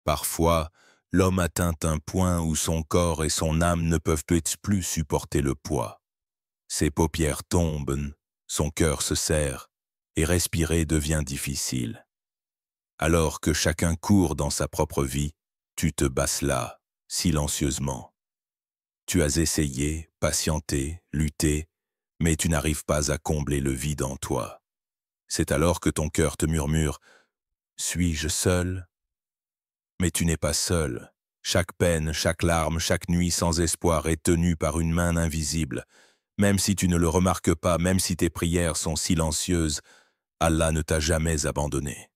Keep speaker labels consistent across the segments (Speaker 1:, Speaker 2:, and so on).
Speaker 1: Parfois, l'homme atteint un point où son corps et son âme ne peuvent plus supporter le poids. Ses paupières tombent, son cœur se serre, et respirer devient difficile. Alors que chacun court dans sa propre vie, tu te basses là, silencieusement. Tu as essayé, patienté, lutté, mais tu n'arrives pas à combler le vide en toi. C'est alors que ton cœur te murmure « Suis-je seul ?» Mais tu n'es pas seul. Chaque peine, chaque larme, chaque nuit sans espoir est tenue par une main invisible. Même si tu ne le remarques pas, même si tes prières sont silencieuses, Allah ne t'a jamais abandonné.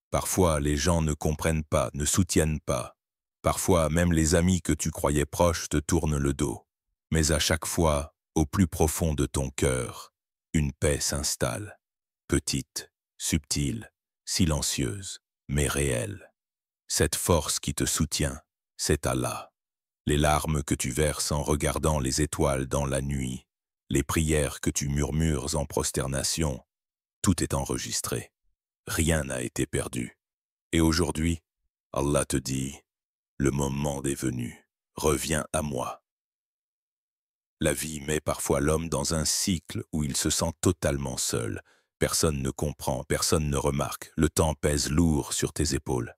Speaker 1: Parfois, les gens ne comprennent pas, ne soutiennent pas. Parfois, même les amis que tu croyais proches te tournent le dos. Mais à chaque fois, au plus profond de ton cœur, une paix s'installe. Petite, subtile, silencieuse, mais réelle. Cette force qui te soutient, c'est Allah. Les larmes que tu verses en regardant les étoiles dans la nuit, les prières que tu murmures en prosternation, tout est enregistré. Rien n'a été perdu. Et aujourd'hui, Allah te dit, le moment est venu, reviens à moi. La vie met parfois l'homme dans un cycle où il se sent totalement seul. Personne ne comprend, personne ne remarque, le temps pèse lourd sur tes épaules.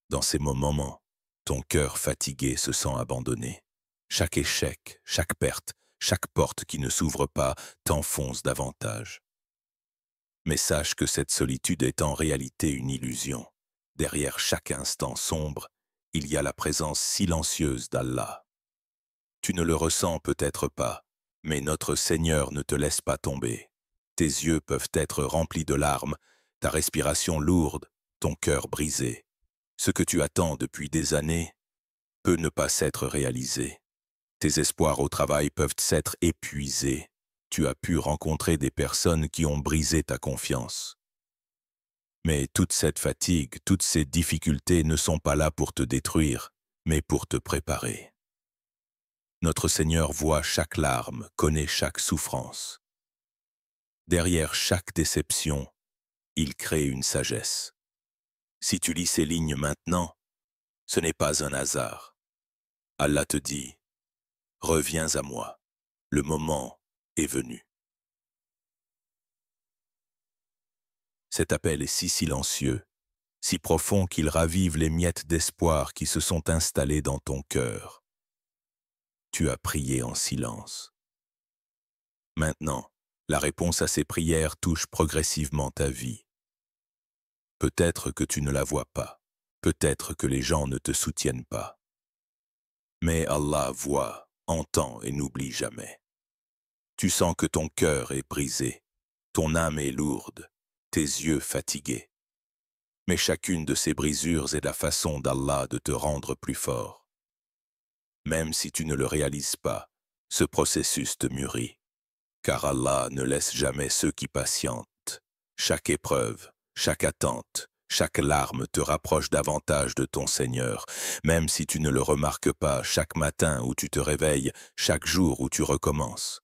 Speaker 1: Dans ces moments, ton cœur fatigué se sent abandonné. Chaque échec, chaque perte, chaque porte qui ne s'ouvre pas t'enfonce davantage. Mais sache que cette solitude est en réalité une illusion. Derrière chaque instant sombre, il y a la présence silencieuse d'Allah. Tu ne le ressens peut-être pas, mais notre Seigneur ne te laisse pas tomber. Tes yeux peuvent être remplis de larmes, ta respiration lourde, ton cœur brisé. Ce que tu attends depuis des années peut ne pas s'être réalisé. Tes espoirs au travail peuvent s'être épuisés. Tu as pu rencontrer des personnes qui ont brisé ta confiance. Mais toute cette fatigue, toutes ces difficultés ne sont pas là pour te détruire, mais pour te préparer. Notre Seigneur voit chaque larme, connaît chaque souffrance. Derrière chaque déception, il crée une sagesse. Si tu lis ces lignes maintenant, ce n'est pas un hasard. Allah te dit, reviens à moi, le moment est venu. Cet appel est si silencieux, si profond qu'il ravive les miettes d'espoir qui se sont installées dans ton cœur. Tu as prié en silence. Maintenant, la réponse à ces prières touche progressivement ta vie. Peut-être que tu ne la vois pas, peut-être que les gens ne te soutiennent pas. Mais Allah voit, entend et n'oublie jamais. Tu sens que ton cœur est brisé, ton âme est lourde, tes yeux fatigués. Mais chacune de ces brisures est la façon d'Allah de te rendre plus fort. Même si tu ne le réalises pas, ce processus te mûrit. Car Allah ne laisse jamais ceux qui patientent. Chaque épreuve, chaque attente, chaque larme te rapproche davantage de ton Seigneur. Même si tu ne le remarques pas chaque matin où tu te réveilles, chaque jour où tu recommences.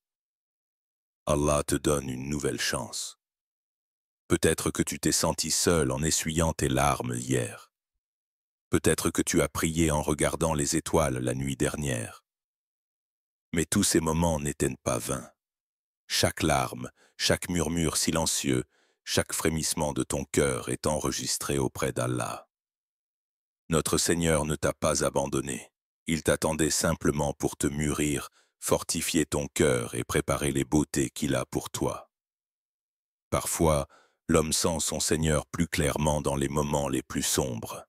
Speaker 1: Allah te donne une nouvelle chance. Peut-être que tu t'es senti seul en essuyant tes larmes hier. Peut-être que tu as prié en regardant les étoiles la nuit dernière. Mais tous ces moments n'étaient pas vains. Chaque larme, chaque murmure silencieux, chaque frémissement de ton cœur est enregistré auprès d'Allah. Notre Seigneur ne t'a pas abandonné. Il t'attendait simplement pour te mûrir, fortifier ton cœur et préparer les beautés qu'il a pour toi. Parfois, l'homme sent son Seigneur plus clairement dans les moments les plus sombres.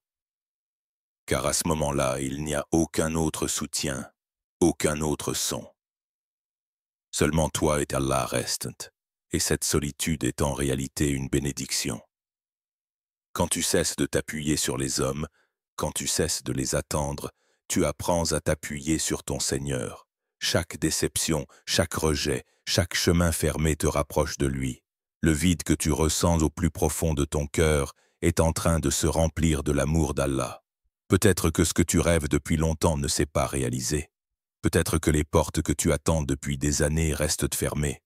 Speaker 1: Car à ce moment-là, il n'y a aucun autre soutien, aucun autre son. Seulement toi et Allah restent, et cette solitude est en réalité une bénédiction. Quand tu cesses de t'appuyer sur les hommes, quand tu cesses de les attendre, tu apprends à t'appuyer sur ton Seigneur. Chaque déception, chaque rejet, chaque chemin fermé te rapproche de lui. Le vide que tu ressens au plus profond de ton cœur est en train de se remplir de l'amour d'Allah. Peut-être que ce que tu rêves depuis longtemps ne s'est pas réalisé. Peut-être que les portes que tu attends depuis des années restent fermées.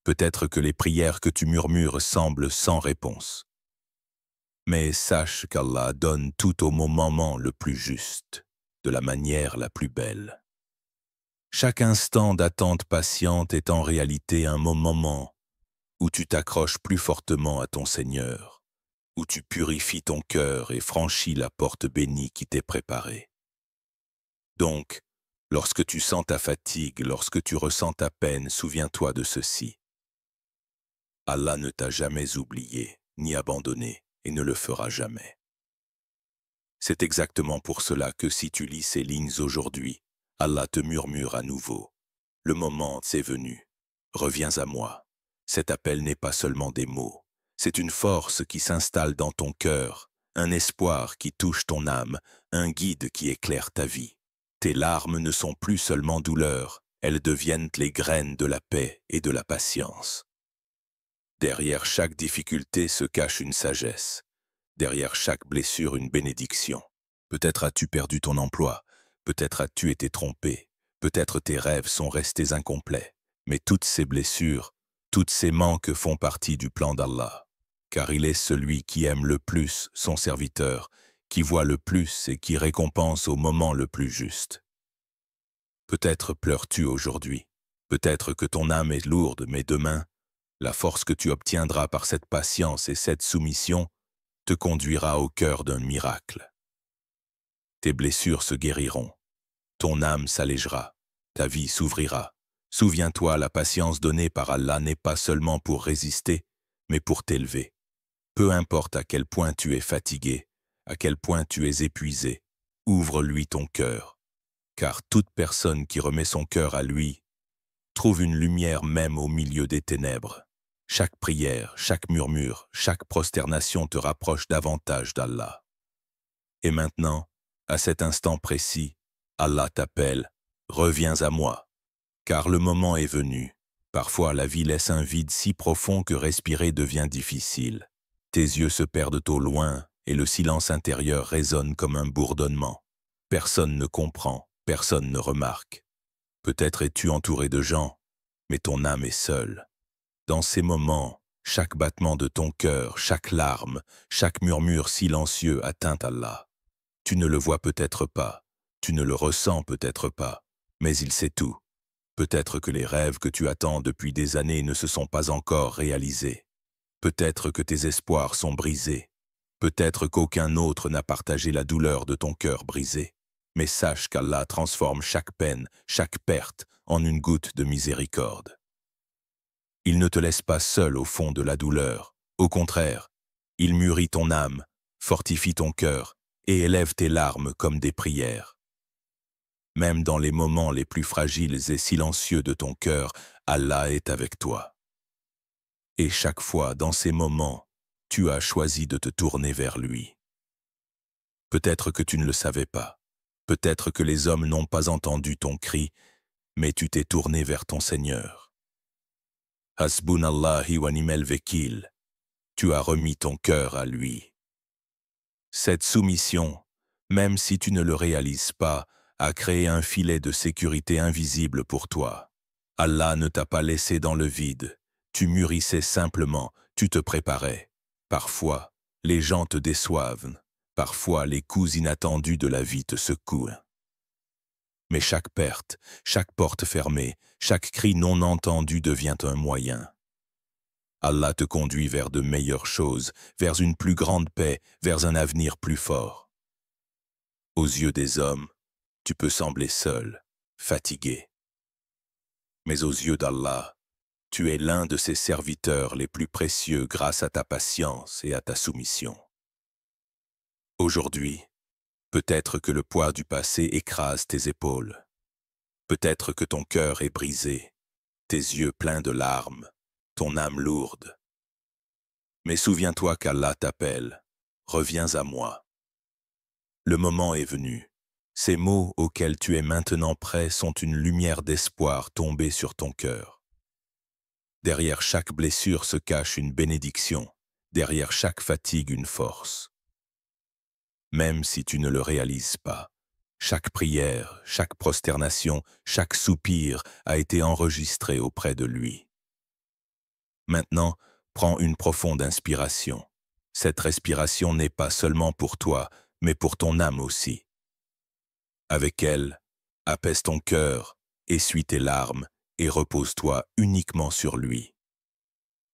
Speaker 1: Peut-être que les prières que tu murmures semblent sans réponse. Mais sache qu'Allah donne tout au moment le plus juste, de la manière la plus belle. Chaque instant d'attente patiente est en réalité un moment où tu t'accroches plus fortement à ton Seigneur, où tu purifies ton cœur et franchis la porte bénie qui t'est préparée. Donc, lorsque tu sens ta fatigue, lorsque tu ressens ta peine, souviens-toi de ceci. Allah ne t'a jamais oublié, ni abandonné, et ne le fera jamais. C'est exactement pour cela que si tu lis ces lignes aujourd'hui, Allah te murmure à nouveau. Le moment est venu. Reviens à moi. Cet appel n'est pas seulement des mots. C'est une force qui s'installe dans ton cœur, un espoir qui touche ton âme, un guide qui éclaire ta vie. Tes larmes ne sont plus seulement douleurs, elles deviennent les graines de la paix et de la patience. Derrière chaque difficulté se cache une sagesse. Derrière chaque blessure, une bénédiction. Peut-être as-tu perdu ton emploi, peut-être as-tu été trompé, peut-être tes rêves sont restés incomplets. Mais toutes ces blessures, tous ces manques font partie du plan d'Allah. Car il est celui qui aime le plus son serviteur, qui voit le plus et qui récompense au moment le plus juste. Peut-être pleures-tu aujourd'hui, peut-être que ton âme est lourde, mais demain, la force que tu obtiendras par cette patience et cette soumission te conduira au cœur d'un miracle. Tes blessures se guériront, ton âme s'allégera, ta vie s'ouvrira. Souviens-toi, la patience donnée par Allah n'est pas seulement pour résister, mais pour t'élever. Peu importe à quel point tu es fatigué, à quel point tu es épuisé, ouvre-lui ton cœur. Car toute personne qui remet son cœur à lui trouve une lumière même au milieu des ténèbres. Chaque prière, chaque murmure, chaque prosternation te rapproche davantage d'Allah. Et maintenant, à cet instant précis, Allah t'appelle, reviens à moi, car le moment est venu. Parfois la vie laisse un vide si profond que respirer devient difficile. Tes yeux se perdent au loin et le silence intérieur résonne comme un bourdonnement. Personne ne comprend, personne ne remarque. Peut-être es-tu entouré de gens, mais ton âme est seule. Dans ces moments, chaque battement de ton cœur, chaque larme, chaque murmure silencieux atteint Allah. Tu ne le vois peut-être pas, tu ne le ressens peut-être pas, mais il sait tout. Peut-être que les rêves que tu attends depuis des années ne se sont pas encore réalisés. Peut-être que tes espoirs sont brisés. Peut-être qu'aucun autre n'a partagé la douleur de ton cœur brisé. Mais sache qu'Allah transforme chaque peine, chaque perte, en une goutte de miséricorde. Il ne te laisse pas seul au fond de la douleur. Au contraire, il mûrit ton âme, fortifie ton cœur et élève tes larmes comme des prières. Même dans les moments les plus fragiles et silencieux de ton cœur, Allah est avec toi. Et chaque fois, dans ces moments, tu as choisi de te tourner vers lui. Peut-être que tu ne le savais pas. Peut-être que les hommes n'ont pas entendu ton cri, mais tu t'es tourné vers ton Seigneur. Hasbunallahi wa ni'mal wakil. Tu as remis ton cœur à lui. Cette soumission, même si tu ne le réalises pas, a créé un filet de sécurité invisible pour toi. Allah ne t'a pas laissé dans le vide. Tu mûrissais simplement, tu te préparais. Parfois, les gens te déçoivent. Parfois, les coups inattendus de la vie te secouent. Mais chaque perte, chaque porte fermée, chaque cri non entendu devient un moyen. Allah te conduit vers de meilleures choses, vers une plus grande paix, vers un avenir plus fort. Aux yeux des hommes, tu peux sembler seul, fatigué. Mais aux yeux d'Allah, tu es l'un de ses serviteurs les plus précieux grâce à ta patience et à ta soumission. Aujourd'hui, peut-être que le poids du passé écrase tes épaules. Peut-être que ton cœur est brisé, tes yeux pleins de larmes, ton âme lourde. Mais souviens-toi qu'Allah t'appelle, reviens à moi. Le moment est venu. Ces mots auxquels tu es maintenant prêt sont une lumière d'espoir tombée sur ton cœur. Derrière chaque blessure se cache une bénédiction, derrière chaque fatigue une force. Même si tu ne le réalises pas, chaque prière, chaque prosternation, chaque soupir a été enregistré auprès de lui. Maintenant, prends une profonde inspiration. Cette respiration n'est pas seulement pour toi, mais pour ton âme aussi. Avec elle, apaise ton cœur, essuie tes larmes et repose-toi uniquement sur lui.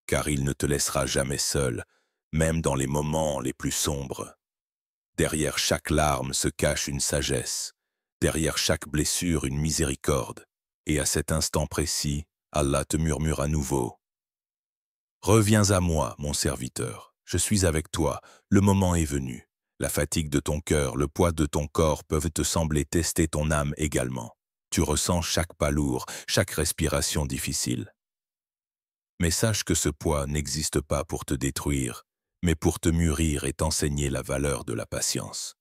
Speaker 1: Car il ne te laissera jamais seul, même dans les moments les plus sombres. Derrière chaque larme se cache une sagesse, derrière chaque blessure une miséricorde, et à cet instant précis, Allah te murmure à nouveau. Reviens à moi, mon serviteur, je suis avec toi, le moment est venu. La fatigue de ton cœur, le poids de ton corps peuvent te sembler tester ton âme également. Tu ressens chaque pas lourd, chaque respiration difficile. Mais sache que ce poids n'existe pas pour te détruire, mais pour te mûrir et t'enseigner la valeur de la patience.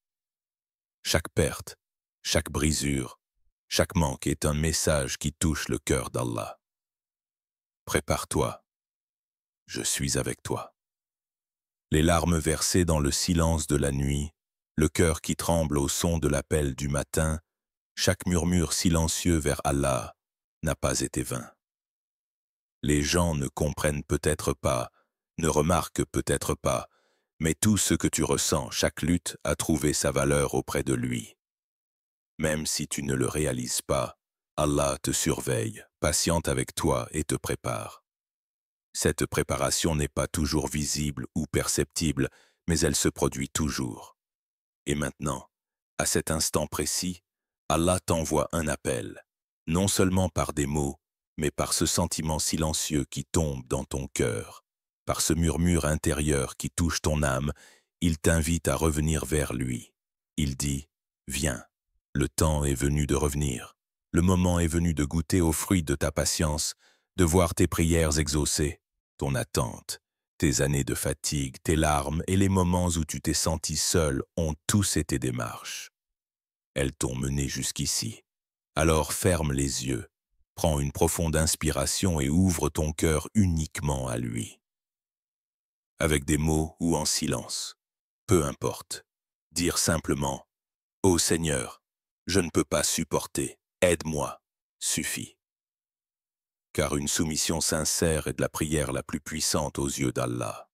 Speaker 1: Chaque perte, chaque brisure, chaque manque est un message qui touche le cœur d'Allah. Prépare-toi, je suis avec toi. Les larmes versées dans le silence de la nuit, le cœur qui tremble au son de l'appel du matin, chaque murmure silencieux vers Allah n'a pas été vain. Les gens ne comprennent peut-être pas, ne remarquent peut-être pas, mais tout ce que tu ressens, chaque lutte a trouvé sa valeur auprès de lui. Même si tu ne le réalises pas, Allah te surveille, patiente avec toi et te prépare. Cette préparation n'est pas toujours visible ou perceptible, mais elle se produit toujours. Et maintenant, à cet instant précis, Allah t'envoie un appel, non seulement par des mots, mais par ce sentiment silencieux qui tombe dans ton cœur, par ce murmure intérieur qui touche ton âme, il t'invite à revenir vers lui. Il dit, viens, le temps est venu de revenir, le moment est venu de goûter aux fruits de ta patience, de voir tes prières exaucées, ton attente, tes années de fatigue, tes larmes et les moments où tu t'es senti seul ont tous été des marches. Elles t'ont mené jusqu'ici. Alors ferme les yeux, prends une profonde inspiration et ouvre ton cœur uniquement à lui. Avec des mots ou en silence, peu importe. Dire simplement « Ô Seigneur, je ne peux pas supporter, aide-moi » suffit. Car une soumission sincère est de la prière la plus puissante aux yeux d'Allah.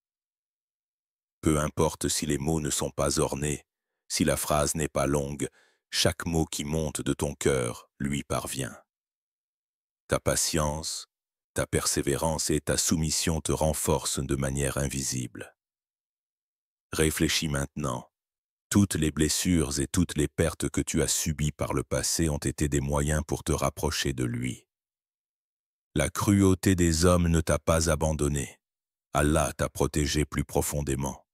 Speaker 1: Peu importe si les mots ne sont pas ornés, si la phrase n'est pas longue, chaque mot qui monte de ton cœur lui parvient. Ta patience, ta persévérance et ta soumission te renforcent de manière invisible. Réfléchis maintenant. Toutes les blessures et toutes les pertes que tu as subies par le passé ont été des moyens pour te rapprocher de lui. La cruauté des hommes ne t'a pas abandonné. Allah t'a protégé plus profondément.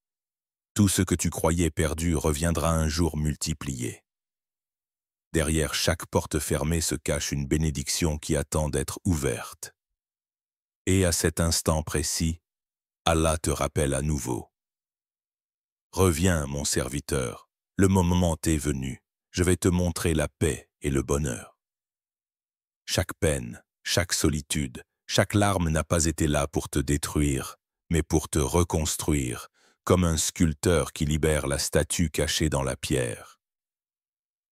Speaker 1: Tout ce que tu croyais perdu reviendra un jour multiplié. Derrière chaque porte fermée se cache une bénédiction qui attend d'être ouverte. Et à cet instant précis, Allah te rappelle à nouveau. Reviens, mon serviteur, le moment est venu, je vais te montrer la paix et le bonheur. Chaque peine, chaque solitude, chaque larme n'a pas été là pour te détruire, mais pour te reconstruire, comme un sculpteur qui libère la statue cachée dans la pierre.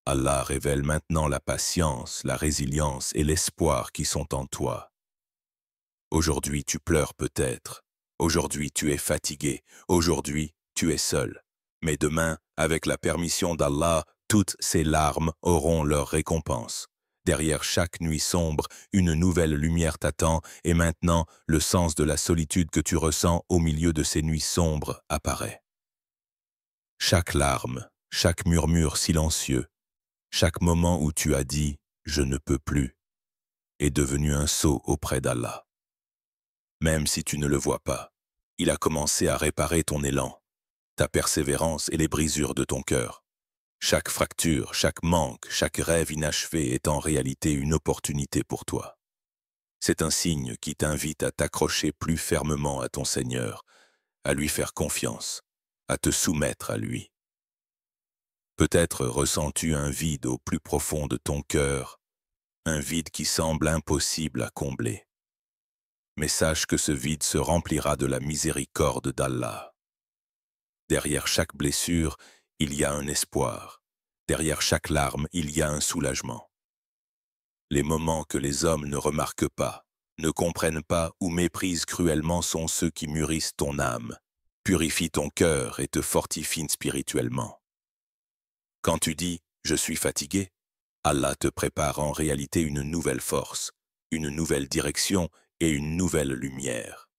Speaker 1: Allah révèle maintenant la patience, la résilience et l'espoir qui sont en toi. Aujourd'hui tu pleures peut-être, aujourd'hui tu es fatigué, aujourd'hui tu es seul. Mais demain, avec la permission d'Allah, toutes ces larmes auront leur récompense. Derrière chaque nuit sombre, une nouvelle lumière t'attend et maintenant, le sens de la solitude que tu ressens au milieu de ces nuits sombres apparaît. Chaque larme, chaque murmure silencieux, chaque moment où tu as dit « je ne peux plus » est devenu un sceau auprès d'Allah. Même si tu ne le vois pas, il a commencé à réparer ton élan, ta persévérance et les brisures de ton cœur. Chaque fracture, chaque manque, chaque rêve inachevé est en réalité une opportunité pour toi. C'est un signe qui t'invite à t'accrocher plus fermement à ton Seigneur, à lui faire confiance, à te soumettre à lui. Peut-être ressens-tu un vide au plus profond de ton cœur, un vide qui semble impossible à combler. Mais sache que ce vide se remplira de la miséricorde d'Allah. Derrière chaque blessure, il y a un espoir. Derrière chaque larme, il y a un soulagement. Les moments que les hommes ne remarquent pas, ne comprennent pas ou méprisent cruellement sont ceux qui mûrissent ton âme. purifie ton cœur et te fortifie spirituellement. Quand tu dis « je suis fatigué », Allah te prépare en réalité une nouvelle force, une nouvelle direction et une nouvelle lumière.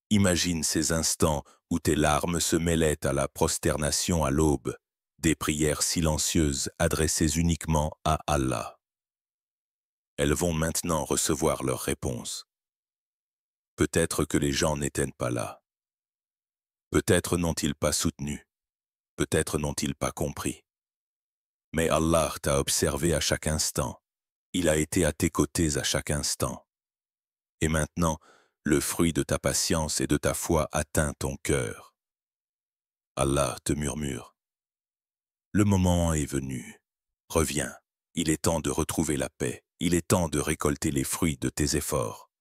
Speaker 1: Imagine ces instants où tes larmes se mêlaient à la prosternation à l'aube, des prières silencieuses adressées uniquement à Allah. Elles vont maintenant recevoir leur réponse. Peut-être que les gens n'étaient pas là. Peut-être n'ont-ils pas soutenu. Peut-être n'ont-ils pas compris. Mais Allah t'a observé à chaque instant. Il a été à tes côtés à chaque instant. Et maintenant, le fruit de ta patience et de ta foi atteint ton cœur. Allah te murmure. Le moment est venu. Reviens. Il est temps de retrouver la paix. Il est temps de récolter les fruits de tes efforts.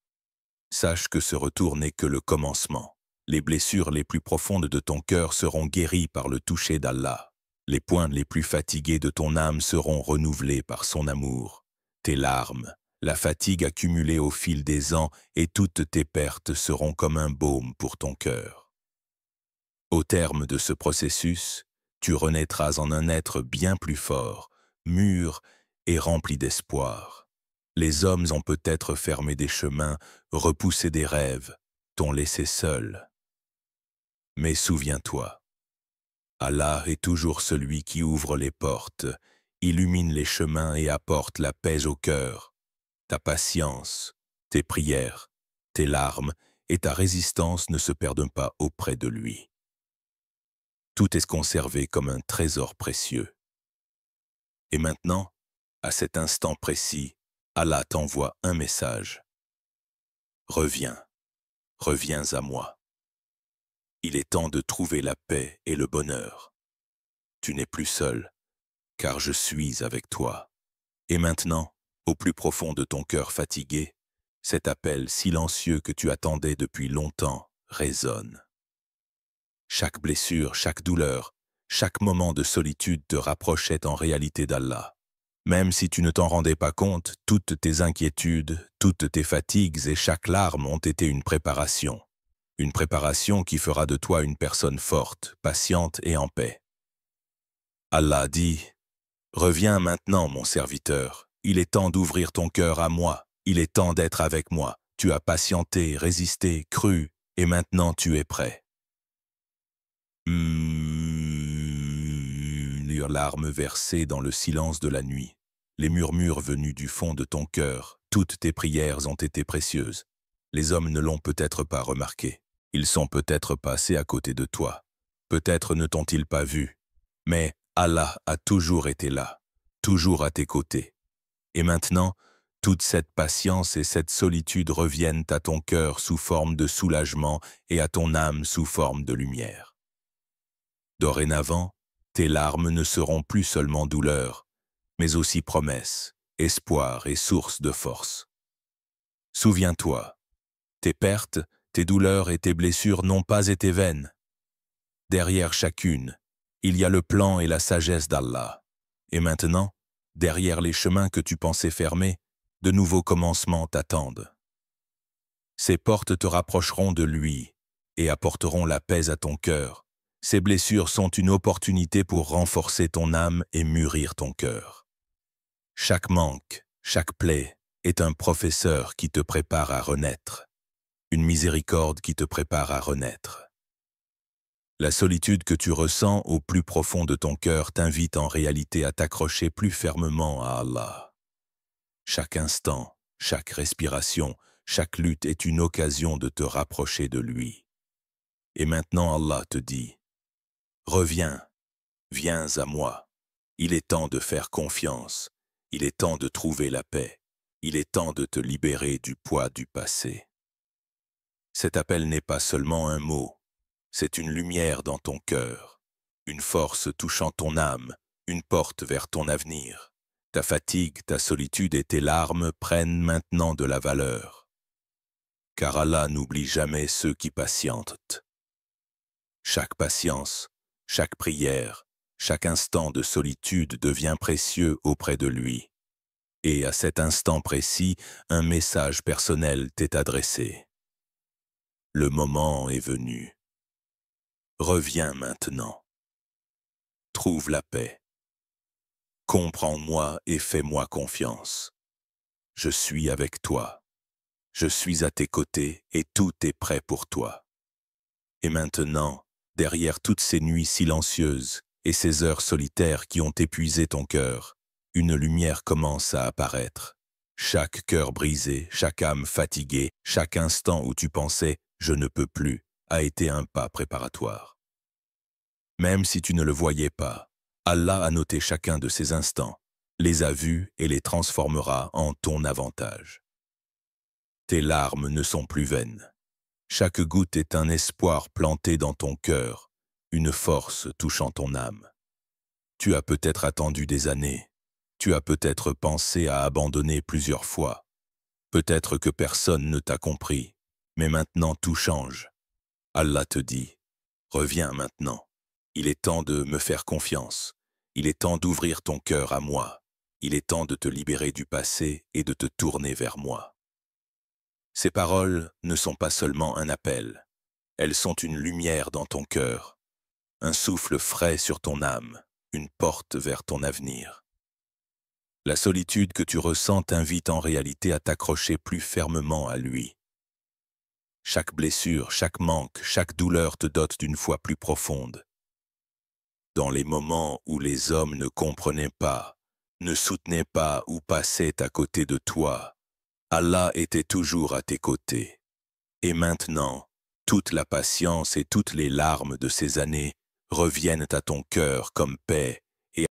Speaker 1: Sache que ce retour n'est que le commencement. Les blessures les plus profondes de ton cœur seront guéries par le toucher d'Allah. Les points les plus fatigués de ton âme seront renouvelés par son amour. Tes larmes, la fatigue accumulée au fil des ans et toutes tes pertes seront comme un baume pour ton cœur. Au terme de ce processus, tu renaîtras en un être bien plus fort, mûr et rempli d'espoir. Les hommes ont peut-être fermé des chemins, repoussé des rêves, t'ont laissé seul. Mais souviens-toi, Allah est toujours celui qui ouvre les portes, illumine les chemins et apporte la paix au cœur. Ta patience, tes prières, tes larmes et ta résistance ne se perdent pas auprès de lui. Tout est conservé comme un trésor précieux. Et maintenant, à cet instant précis, Allah t'envoie un message. Reviens, reviens à moi. Il est temps de trouver la paix et le bonheur. Tu n'es plus seul, car je suis avec toi. Et maintenant, au plus profond de ton cœur fatigué, cet appel silencieux que tu attendais depuis longtemps résonne. Chaque blessure, chaque douleur, chaque moment de solitude te rapprochait en réalité d'Allah. Même si tu ne t'en rendais pas compte, toutes tes inquiétudes, toutes tes fatigues et chaque larme ont été une préparation. Une préparation qui fera de toi une personne forte, patiente et en paix. Allah dit « Reviens maintenant, mon serviteur. Il est temps d'ouvrir ton cœur à moi. Il est temps d'être avec moi. Tu as patienté, résisté, cru, et maintenant tu es prêt. » Les larmes versées dans le silence de la nuit, les murmures venus du fond de ton cœur, toutes tes prières ont été précieuses. Les hommes ne l'ont peut-être pas remarqué. Ils sont peut-être passés à côté de toi. Peut-être ne t'ont-ils pas vu. Mais Allah a toujours été là, toujours à tes côtés. Et maintenant, toute cette patience et cette solitude reviennent à ton cœur sous forme de soulagement et à ton âme sous forme de lumière. Dorénavant, tes larmes ne seront plus seulement douleur, mais aussi promesses, espoir et source de force. Souviens-toi, tes pertes, tes douleurs et tes blessures n'ont pas été vaines. Derrière chacune, il y a le plan et la sagesse d'Allah. Et maintenant, derrière les chemins que tu pensais fermés, de nouveaux commencements t'attendent. Ces portes te rapprocheront de lui et apporteront la paix à ton cœur. Ces blessures sont une opportunité pour renforcer ton âme et mûrir ton cœur. Chaque manque, chaque plaie est un professeur qui te prépare à renaître, une miséricorde qui te prépare à renaître. La solitude que tu ressens au plus profond de ton cœur t'invite en réalité à t'accrocher plus fermement à Allah. Chaque instant, chaque respiration, chaque lutte est une occasion de te rapprocher de lui. Et maintenant Allah te dit, « Reviens, viens à moi. Il est temps de faire confiance. Il est temps de trouver la paix. Il est temps de te libérer du poids du passé. » Cet appel n'est pas seulement un mot. C'est une lumière dans ton cœur, une force touchant ton âme, une porte vers ton avenir. Ta fatigue, ta solitude et tes larmes prennent maintenant de la valeur. Car Allah n'oublie jamais ceux qui patientent. Chaque patience, chaque prière, chaque instant de solitude devient précieux auprès de lui. Et à cet instant précis, un message personnel t'est adressé. Le moment est venu. Reviens maintenant. Trouve la paix. Comprends-moi et fais-moi confiance. Je suis avec toi. Je suis à tes côtés et tout est prêt pour toi. Et maintenant, derrière toutes ces nuits silencieuses et ces heures solitaires qui ont épuisé ton cœur, une lumière commence à apparaître. Chaque cœur brisé, chaque âme fatiguée, chaque instant où tu pensais « je ne peux plus » a été un pas préparatoire. Même si tu ne le voyais pas, Allah a noté chacun de ces instants, les a vus et les transformera en ton avantage. Tes larmes ne sont plus vaines. Chaque goutte est un espoir planté dans ton cœur, une force touchant ton âme. Tu as peut-être attendu des années, tu as peut-être pensé à abandonner plusieurs fois. Peut-être que personne ne t'a compris, mais maintenant tout change. Allah te dit, reviens maintenant. Il est temps de me faire confiance. Il est temps d'ouvrir ton cœur à moi. Il est temps de te libérer du passé et de te tourner vers moi. Ces paroles ne sont pas seulement un appel. Elles sont une lumière dans ton cœur, un souffle frais sur ton âme, une porte vers ton avenir. La solitude que tu ressens t'invite en réalité à t'accrocher plus fermement à lui. Chaque blessure, chaque manque, chaque douleur te dote d'une foi plus profonde. Dans les moments où les hommes ne comprenaient pas, ne soutenaient pas ou passaient à côté de toi, Allah était toujours à tes côtés. Et maintenant, toute la patience et toutes les larmes de ces années reviennent à ton cœur comme paix